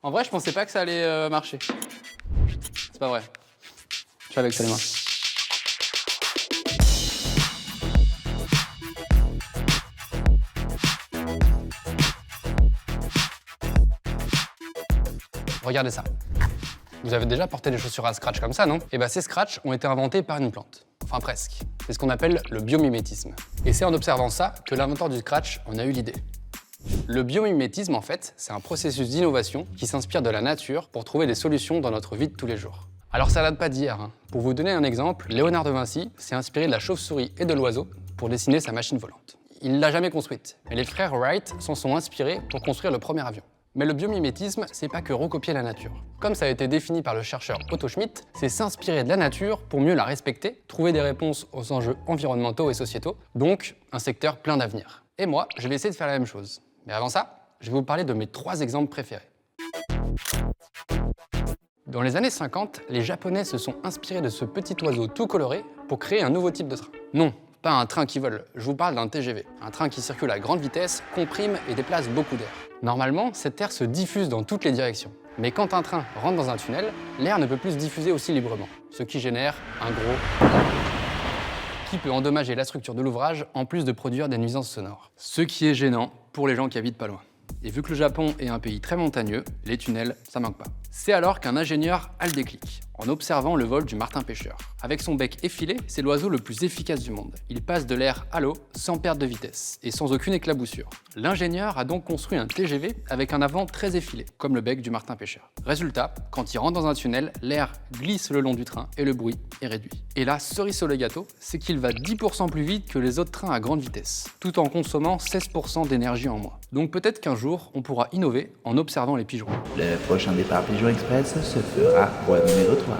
En vrai, je pensais pas que ça allait marcher. C'est pas vrai. Je suis avec ça les mains. Regardez ça. Vous avez déjà porté des chaussures à scratch comme ça, non? Et bah ces scratchs ont été inventés par une plante. Enfin presque. C'est ce qu'on appelle le biomimétisme. Et c'est en observant ça que l'inventeur du scratch en a eu l'idée. Le biomimétisme, en fait, c'est un processus d'innovation qui s'inspire de la nature pour trouver des solutions dans notre vie de tous les jours. Alors ça date pas d'hier. Pour vous donner un exemple, Léonard de Vinci s'est inspiré de la chauve-souris et de l'oiseau pour dessiner sa machine volante. Il ne l'a jamais construite, mais les frères Wright s'en sont inspirés pour construire le premier avion. Mais le biomimétisme, c'est pas que recopier la nature. Comme ça a été défini par le chercheur Otto Schmidt, c'est s'inspirer de la nature pour mieux la respecter, trouver des réponses aux enjeux environnementaux et sociétaux, donc un secteur plein d'avenir. Et moi, je vais essayer de faire la même chose. Mais avant ça, je vais vous parler de mes 3 exemples préférés. Dans les années 50, les Japonais se sont inspirés de ce petit oiseau tout coloré pour créer un nouveau type de train. Non, pas un train qui vole, je vous parle d'un TGV. Un train qui circule à grande vitesse, comprime et déplace beaucoup d'air. Normalement, cet air se diffuse dans toutes les directions. Mais quand un train rentre dans un tunnel, l'air ne peut plus se diffuser aussi librement, ce qui génère un gros qui peut endommager la structure de l'ouvrage en plus de produire des nuisances sonores. Ce qui est gênant pour les gens qui habitent pas loin. Et vu que le Japon est un pays très montagneux, les tunnels, ça manque pas. C'est alors qu'un ingénieur a le déclic, en observant le vol du martin-pêcheur. Avec son bec effilé, c'est l'oiseau le plus efficace du monde. Il passe de l'air à l'eau sans perte de vitesse et sans aucune éclaboussure. L'ingénieur a donc construit un TGV avec un avant très effilé, comme le bec du martin-pêcheur. Résultat, quand il rentre dans un tunnel, l'air glisse le long du train et le bruit est réduit. Et la cerise sur le gâteau, c'est qu'il va 10% plus vite que les autres trains à grande vitesse, tout en consommant 16% d'énergie en moins. Donc peut-être qu'un jour, on pourra innover en observant les pigeons. Le prochain départ Pigeon Express se fera au numéro 3.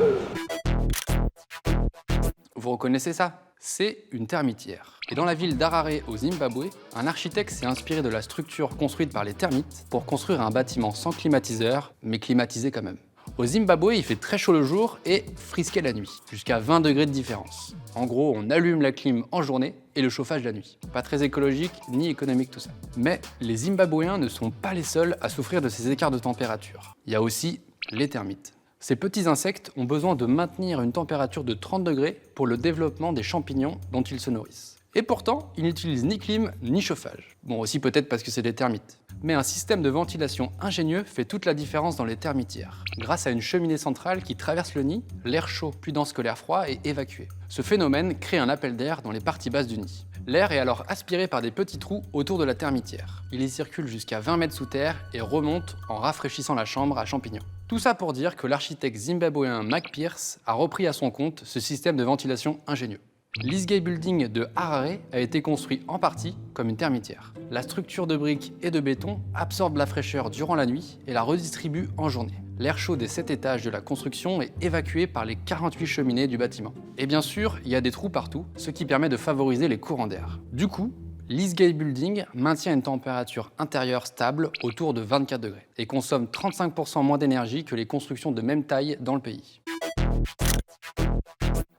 Vous reconnaissez ça? C'est une termitière. Et dans la ville d'Harare au Zimbabwe, un architecte s'est inspiré de la structure construite par les termites pour construire un bâtiment sans climatiseur, mais climatisé quand même. Au Zimbabwe, il fait très chaud le jour et frisqué la nuit, jusqu'à 20 degrés de différence. En gros, on allume la clim en journée et le chauffage la nuit. Pas très écologique ni économique tout ça. Mais les Zimbabwéens ne sont pas les seuls à souffrir de ces écarts de température. Il y a aussi les termites. Ces petits insectes ont besoin de maintenir une température de 30 degrés pour le développement des champignons dont ils se nourrissent. Et pourtant, ils n'utilisent ni clim ni chauffage. Bon, aussi peut-être parce que c'est des termites. Mais un système de ventilation ingénieux fait toute la différence dans les termitières. Grâce à une cheminée centrale qui traverse le nid, l'air chaud plus dense que l'air froid est évacué. Ce phénomène crée un appel d'air dans les parties basses du nid. L'air est alors aspiré par des petits trous autour de la termitière. Il y circule jusqu'à 20 mètres sous terre et remonte en rafraîchissant la chambre à champignons. Tout ça pour dire que l'architecte zimbabwéen Mac Pierce a repris à son compte ce système de ventilation ingénieux. L'Eastgate Building de Harare a été construit en partie comme une termitière. La structure de briques et de béton absorbe la fraîcheur durant la nuit et la redistribue en journée. L'air chaud des 7 étages de la construction est évacué par les 48 cheminées du bâtiment. Et bien sûr, il y a des trous partout, ce qui permet de favoriser les courants d'air. Du coup, l'Eastgate Building maintient une température intérieure stable autour de 24 degrés et consomme 35% moins d'énergie que les constructions de même taille dans le pays.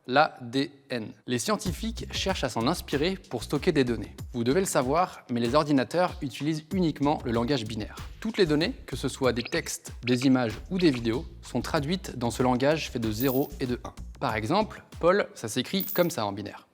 L'ADN. Les scientifiques cherchent à s'en inspirer pour stocker des données. Vous devez le savoir, mais les ordinateurs utilisent uniquement le langage binaire. Toutes les données, que ce soit des textes, des images ou des vidéos, sont traduites dans ce langage fait de 0 et de 1. Par exemple, Paul, ça s'écrit comme ça en binaire.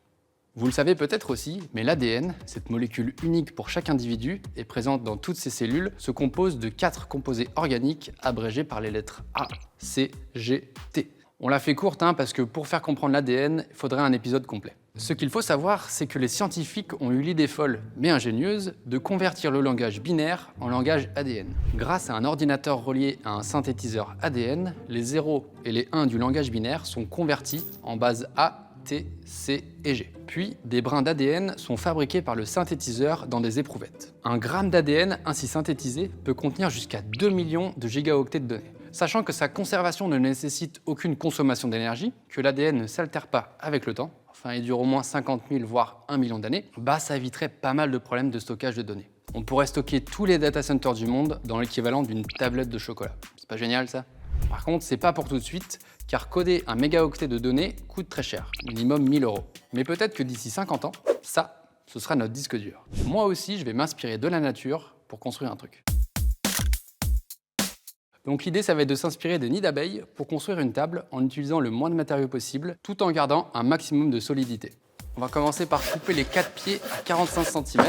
Vous le savez peut-être aussi, mais l'ADN, cette molécule unique pour chaque individu et présente dans toutes ses cellules, se compose de 4 composés organiques abrégés par les lettres A, C, G, T. On l'a fait courte parce que pour faire comprendre l'ADN, il faudrait un épisode complet. Ce qu'il faut savoir, c'est que les scientifiques ont eu l'idée folle, mais ingénieuse, de convertir le langage binaire en langage ADN. Grâce à un ordinateur relié à un synthétiseur ADN, les 0 et les 1 du langage binaire sont convertis en bases A, T, C et G. Puis, des brins d'ADN sont fabriqués par le synthétiseur dans des éprouvettes. Un gramme d'ADN ainsi synthétisé peut contenir jusqu'à 2 millions de gigaoctets de données. Sachant que sa conservation ne nécessite aucune consommation d'énergie, que l'ADN ne s'altère pas avec le temps, enfin il dure au moins 50 000 voire 1 million d'années, ça éviterait pas mal de problèmes de stockage de données. On pourrait stocker tous les data centers du monde dans l'équivalent d'une tablette de chocolat. C'est pas génial ça? Par contre, c'est pas pour tout de suite, car coder un mégaoctet de données coûte très cher, minimum 1 000 €. Mais peut-être que d'ici 50 ans, ce sera notre disque dur. Moi aussi, je vais m'inspirer de la nature pour construire un truc. Donc l'idée, ça va être de s'inspirer des nids d'abeilles pour construire une table en utilisant le moins de matériaux possible, tout en gardant un maximum de solidité. On va commencer par couper les 4 pieds à 45 cm.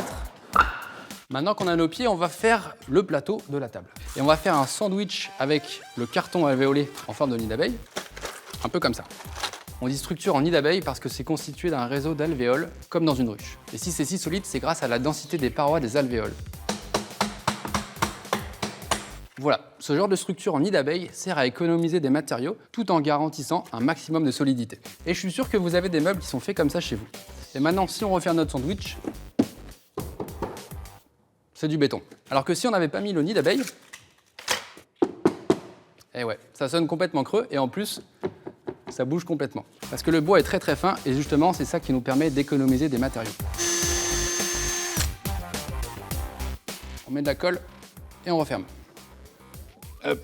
Maintenant qu'on a nos pieds, on va faire le plateau de la table. Et on va faire un sandwich avec le carton alvéolé en forme de nid d'abeille, un peu comme ça. On dit structure en nid d'abeille parce que c'est constitué d'un réseau d'alvéoles, comme dans une ruche. Et si c'est si solide, c'est grâce à la densité des parois des alvéoles. Voilà, ce genre de structure en nid d'abeille sert à économiser des matériaux tout en garantissant un maximum de solidité. Et je suis sûr que vous avez des meubles qui sont faits comme ça chez vous. Et maintenant, si on refait notre sandwich, c'est du béton. Alors que si on n'avait pas mis le nid d'abeille, eh ouais, ça sonne complètement creux et en plus, ça bouge complètement. Parce que le bois est très très fin et justement, c'est ça qui nous permet d'économiser des matériaux. On met de la colle et on referme. Hop.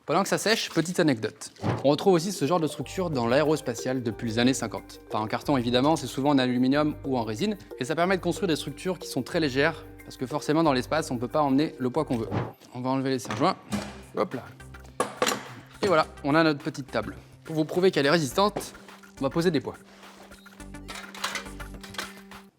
Pendant que ça sèche, petite anecdote. On retrouve aussi ce genre de structure dans l'aérospatiale depuis les années 50. Enfin en carton évidemment, c'est souvent en aluminium ou en résine et ça permet de construire des structures qui sont très légères parce que forcément dans l'espace, on ne peut pas emmener le poids qu'on veut. On va enlever les serre-joints. Hop là. Et voilà, on a notre petite table. Pour vous prouver qu'elle est résistante, on va poser des poids.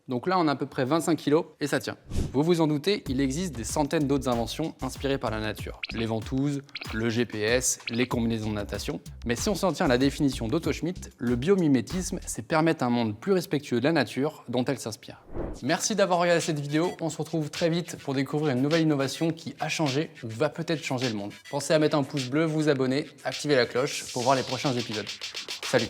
Donc là, on a à peu près 25 kg et ça tient. Vous vous en doutez, il existe des centaines d'autres inventions inspirées par la nature. Les ventouses, le GPS, les combinaisons de natation. Mais si on s'en tient à la définition d'Otto Schmidt, le biomimétisme, c'est permettre un monde plus respectueux de la nature dont elle s'inspire. Merci d'avoir regardé cette vidéo. On se retrouve très vite pour découvrir une nouvelle innovation qui a changé ou va peut-être changer le monde. Pensez à mettre un pouce bleu, vous abonner, activer la cloche pour voir les prochains épisodes. Salut!